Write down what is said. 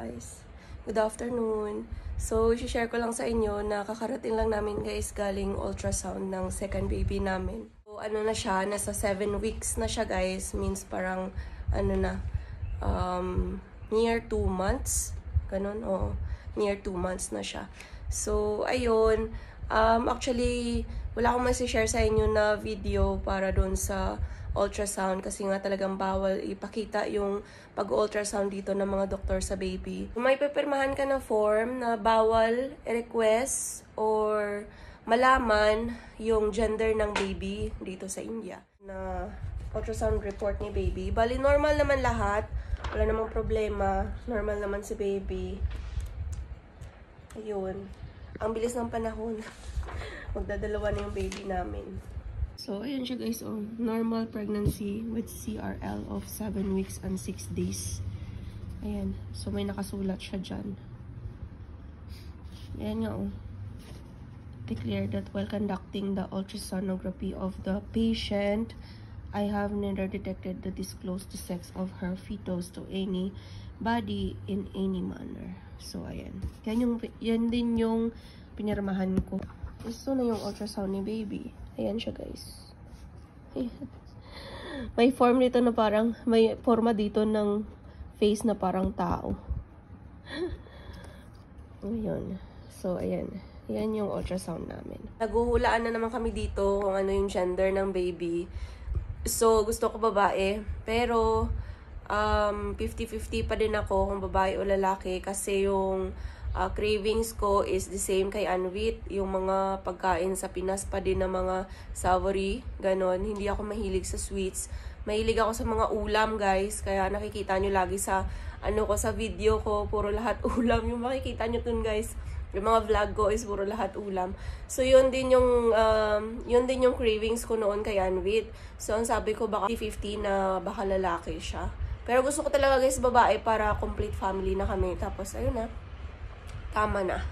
guys. Good afternoon. So, i-share ko lang sa inyo na kakarating lang namin guys galing ultrasound ng second baby namin. So, ano na siya, nasa 7 weeks na siya guys. Means parang, near 2 months. Ganun, oo. Near 2 months na siya. So, ayun. Actually, wala akong masishare sa inyo na video para doon sa ultrasound kasi nga talagang bawal ipakita yung pag-ultrasound dito ng mga doktor sa baby. May pipirmahan ka na form na bawal i-request or malaman yung gender ng baby dito sa India. Na ultrasound report ni baby. Bali, normal naman lahat. Wala namang problema. Normal naman si baby. Ayun. Ang bilis ng panahon. Magdadalawa na yung baby namin. So, ayan siya guys, oh. Normal pregnancy with CRL of 7 weeks and 6 days. Ayan. So, may nakasulat siya dyan. Ayan nga, oh. Declare that while conducting the ultrasonography of the patient, I have neither detected the disclosed sex of her fetus to any body in any manner. So, ayan. Yan din yung pinirmahan ko. Ito na yung ultrasound ni baby. Ayan siya, guys. Ayan. May form dito na parang, may forma dito ng face na parang tao. Ayan. So, ayan. Ayan yung ultrasound namin. Naguhulaan na naman kami dito kung ano yung gender ng baby. So, gusto ko babae. Pero, 50-50 pa din ako kung babae o lalaki. Kasi yung cravings ko is the same kay Anvit. Yung mga pagkain sa Pinas pa din na mga savory. Ganon. Hindi ako mahilig sa sweets. Mahilig ako sa mga ulam, guys. Kaya nakikita nyo lagi sa, sa video ko. Puro lahat ulam. Yung makikita nyo dun, guys. Yung mga vlog ko is puro lahat ulam. So, yun din yung cravings ko noon kay Anvit. So, ang sabi ko baka 50-50 na baka lalaki siya. Pero gusto ko talaga guys babae para complete family na kami. Tapos, ayun na. Tama na.